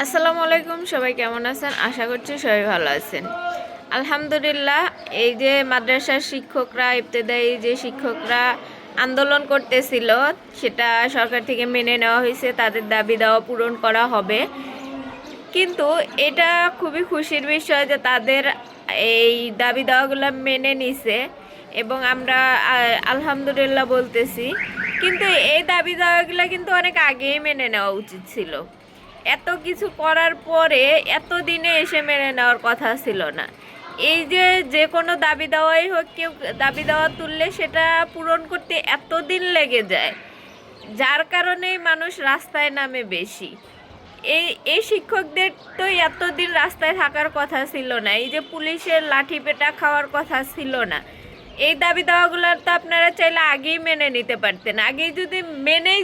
আসসালামু আলাইকুম, সবাই কেমন আছেন? আশা করছি সবাই ভালো আছেন। আলহামদুলিল্লাহ। এই যে মাদ্রাসার শিক্ষকরা, ইবতেদায়ী যে শিক্ষকরা আন্দোলন করতেছিল, সেটা সরকার থেকে মেনে নেওয়া হয়েছে। তাদের দাবি দাওয়া পূরণ করা হবে। কিন্তু এটা খুবই খুশির বিষয় যে তাদের এই দাবি দাওয়াগুলো মেনে নিছে এবং আমরা আলহামদুলিল্লাহ বলতেছি। কিন্তু এই দাবি দাওয়াগুলো কিন্তু অনেক আগেই মেনে নেওয়া উচিত ছিল। এত কিছু করার পরে এত দিনে এসে মেনে নেওয়ার কথা ছিল না। এই যে যে কোনো দাবি দেওয়াই হোক, কেউ দাবি দেওয়া তুললে সেটা পূরণ করতে এত দিন লেগে যায়, যার কারণেই মানুষ রাস্তায় নামে বেশি। এই এই শিক্ষকদের তো এতদিন রাস্তায় থাকার কথা ছিল না, এই যে পুলিশের লাঠি পেটা খাওয়ার কথা ছিল না। এই দাবি দাওয়াগুলো তো আপনারা চাইলে আগেই মেনে নিতে পারতেন। আগেই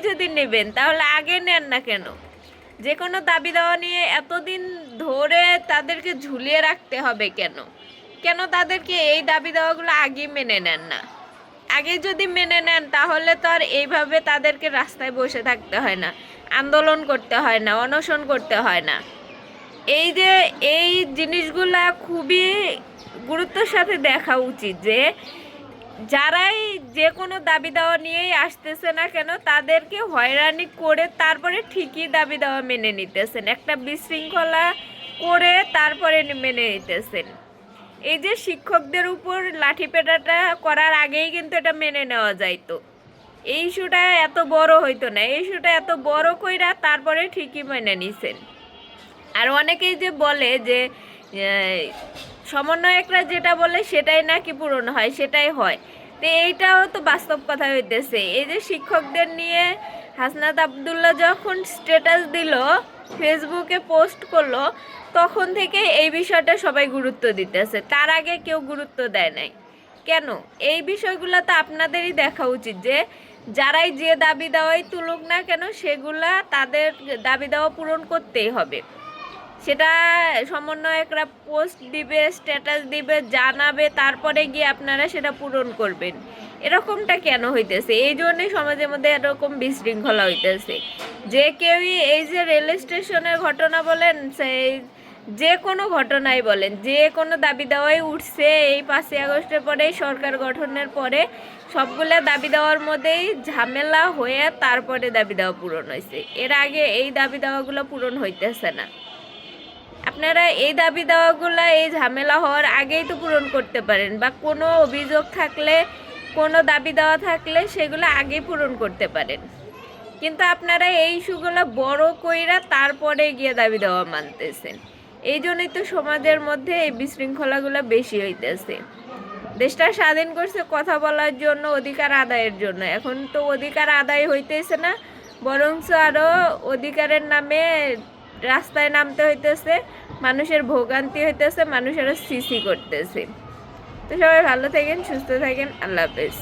যদি নেবেন তাহলে আগে নেন না কেন? যে কোনো দাবি দেওয়া নিয়ে এতদিন ধরে তাদেরকে ঝুলিয়ে রাখতে হবে কেন? কেন তাদেরকে এই দাবি দেওয়াগুলো আগেই মেনে নেন না? আগে যদি মেনে নেন তাহলে তো আর এইভাবে তাদেরকে রাস্তায় বসে থাকতে হয় না, আন্দোলন করতে হয় না, অনশন করতে হয় না। এই যে এই জিনিসগুলা খুবই গুরুত্বের সাথে দেখা উচিত যে যারাই যে কোনো দাবি দেওয়া নিয়েই আসতেছে না কেন, তাদেরকে হয়রানি করে তারপরে ঠিকই দাবি দেওয়া মেনে নিতেছেন, একটা বিশৃঙ্খলা করে তারপরে মেনে নিতেছেন। এই যে শিক্ষকদের উপর লাঠিপেটাটা করার আগেই কিন্তু এটা মেনে নেওয়া যাইতো, এই ইস্যুটা এত বড় হইতো না। এই ইস্যুটা এত বড় কইরা তারপরে ঠিকই মেনে নিছেন। আর অনেকেই যে বলে যে সমন্বয়করা যেটা বলে সেটাই নাকি পূরণ হয়, সেটাই হয়। তো এইটাও তো বাস্তব কথা হইতেছে। এই যে শিক্ষকদের নিয়ে হাসনাত আবদুল্লাহ যখন স্ট্যাটাস দিল, ফেসবুকে পোস্ট করলো, তখন থেকে এই বিষয়টা সবাই গুরুত্ব দিতেছে। তার আগে কেউ গুরুত্ব দেয় নাই কেন? এই বিষয়গুলো তো আপনাদেরই দেখা উচিত যে যারাই যে দাবি দেওয়াই তুলুক না কেন, সেগুলা তাদের দাবি দেওয়া পূরণ করতেই হবে। সেটা সমন্বয়করা পোস্ট দিবে, স্ট্যাটাস দিবে, জানাবে, তারপরে গিয়ে আপনারা সেটা পূরণ করবেন। এরকমটা কেন হইতেছে? এই জন্যই সমাজের মধ্যে এরকম বিশৃঙ্খলা হইতেছে। যে কেউই এই যে রেল স্টেশনের ঘটনা বলেন, সেই যে কোনো ঘটনাই বলেন, যে কোনো দাবি দেওয়াই উঠছে এই 5ই আগস্টের পরে, সরকার গঠনের পরে সবগুলো দাবি দেওয়ার মধ্যেই ঝামেলা হয়ে তারপরে দাবি দেওয়া পূরণ হয়েছে। এর আগে এই দাবি দেওয়াগুলো পূরণ হইতেছে না। আপনারা এই দাবি দেওয়াগুলো এই ঝামেলা হওয়ার আগেই তো পূরণ করতে পারেন, বা কোনো অভিযোগ থাকলে, কোনো দাবি দেওয়া থাকলে সেগুলো আগেই পূরণ করতে পারেন। কিন্তু আপনারা এই ইস্যুগুলো বড় কইরা তারপরে গিয়ে দাবি দেওয়া মানতেছেন। এই জন্যই তো সমাজের মধ্যে এই বিশৃঙ্খলাগুলো বেশি হইতেছে। দেশটা স্বাধীন করছে কথা বলার জন্য, অধিকার আদায়ের জন্য। এখন তো অধিকার আদায় হইতেছে না, বরঞ্চ আরও অধিকারের নামে রাস্তায় নামতে হইতেছে, মানুষের ভোগান্তি হইতেছে, মানুষেরা সিসি করতেছে। তো সবাই ভালো থাকেন, সুস্থ থাকেন, আল্লাহ হাফেজ।